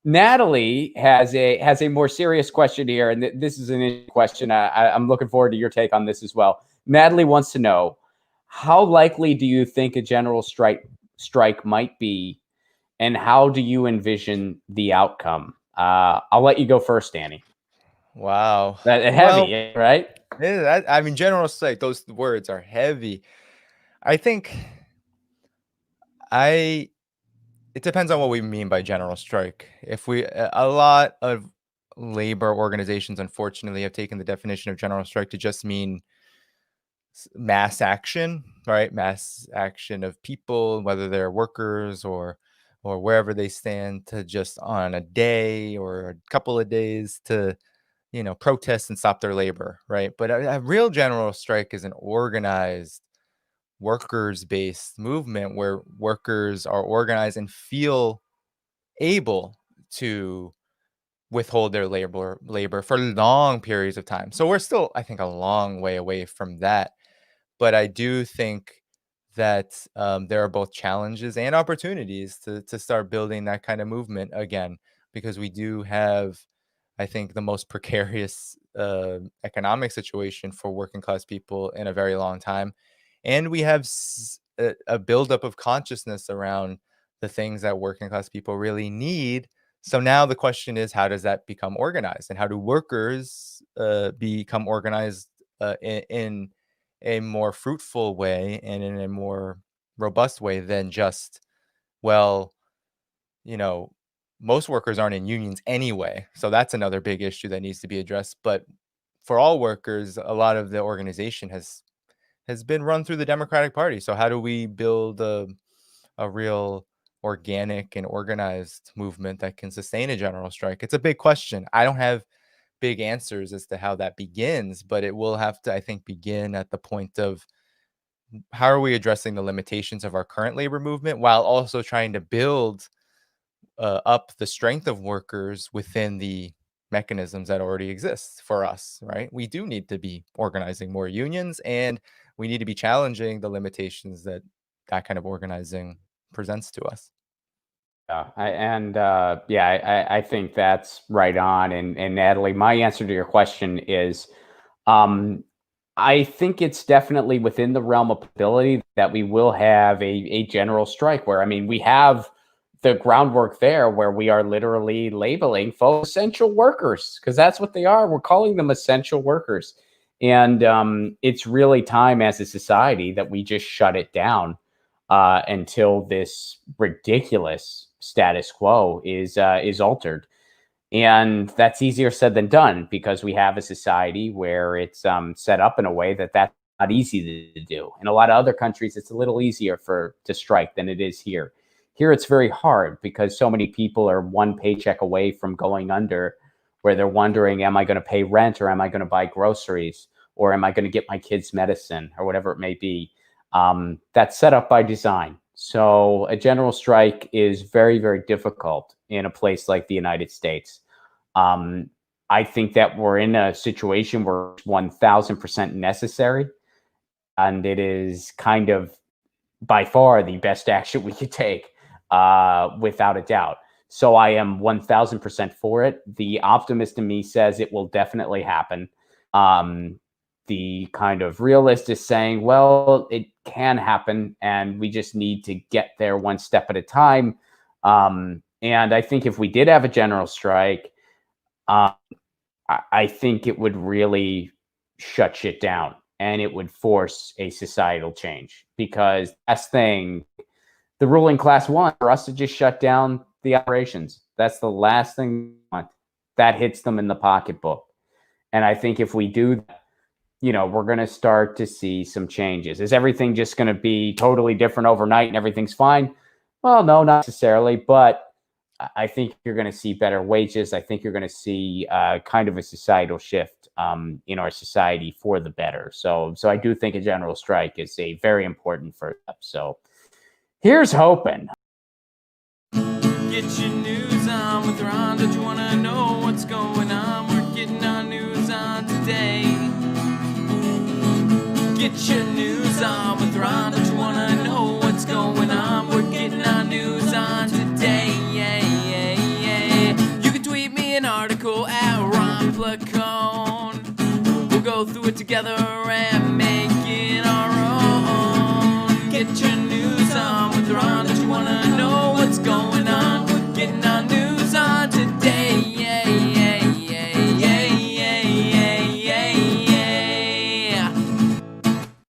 Natalie has a more serious question here, and this is an interesting question. I'm looking forward to your take on this as well. Natalie wants to know, how likely do you think a general strike might be, and how do you envision the outcome? I'll let you go first, Danny. Wow. That Well, heavy, right? I mean, general strike, those words are heavy. I think I it depends on what we mean by general strike. If we a lot of labor organizations unfortunately have taken the definition of general strike to just mean mass action, right? Mass action of people, whether they're workers or wherever they stand, to just on a day or a couple of days to protest and stop their labor, right? But a real general strike is an organized workers based movement where workers are organized and feel able to withhold their labor for long periods of time. So we're still, I think, a long way away from that. But I do think that there are both challenges and opportunities to start building that kind of movement again, because we do have, I think, the most precarious economic situation for working class people in a very long time. And we have a buildup of consciousness around the things that working class people really need. So now the question is, how does that become organized? And how do workers become organized in a more fruitful way and in a more robust way than just, well, you know, most workers aren't in unions anyway. So that's another big issue that needs to be addressed. But for all workers, a lot of the organization has been run through the Democratic Party. So how do we build a real organic and organized movement that can sustain a general strike? It's a big question. I don't have big answers as to how that begins, but it will have to, I think, begin at the point of how are we addressing the limitations of our current labor movement while also trying to build up the strength of workers within the mechanisms that already exist for us, right? We do need to be organizing more unions, and we need to be challenging the limitations that that kind of organizing presents to us. I think that's right on. And Natalie, my answer to your question is, um, I think it's definitely within the realm of possibility that we will have a general strike where, I mean, we have the groundwork there where we are literally labeling folks essential workers, because that's what they are. We're calling them essential workers. And it's really time as a society that we just shut it down until this ridiculous status quo is altered. And that's easier said than done, because we have a society where it's set up in a way that that's not easy to do. In a lot of other countries, it's a little easier to strike than it is here. Here, it's very hard because so many people are one paycheck away from going under, where they're wondering, am I going to pay rent, or am I going to buy groceries, or am I going to get my kids medicine, or whatever it may be. That's set up by design. So a general strike is very, very difficult in a place like the United States. Um, I think that we're in a situation where it's 1000% necessary, and it is kind of by far the best action we could take, without a doubt. So I am 1000% for it. The optimist in me says it will definitely happen. Um, the kind of realist is saying, well, it can happen, and we just need to get there one step at a time. And I think if we did have a general strike, uh, I think it would really shut shit down, and it would force a societal change, because that's thing the ruling class want for us to just shut down the operations. That's the last thing we want. That hits them in the pocketbook. And I think if we do that, we're going to start to see some changes. Is everything just going to be totally different overnight and everything's fine? Well, no, not necessarily, but I think you're going to see better wages. I think you're going to see kind of a societal shift in our society for the better. So I do think a general strike is a very important first step. So here's hoping. Get your news on with Ron. Don't you want to know what's going on? We're getting our news on today. Get your news on with Ron. Don't you want to know what's going on? We're getting our news on today. Yeah, yeah, yeah. article at Ron Placone. We'll go through it together and make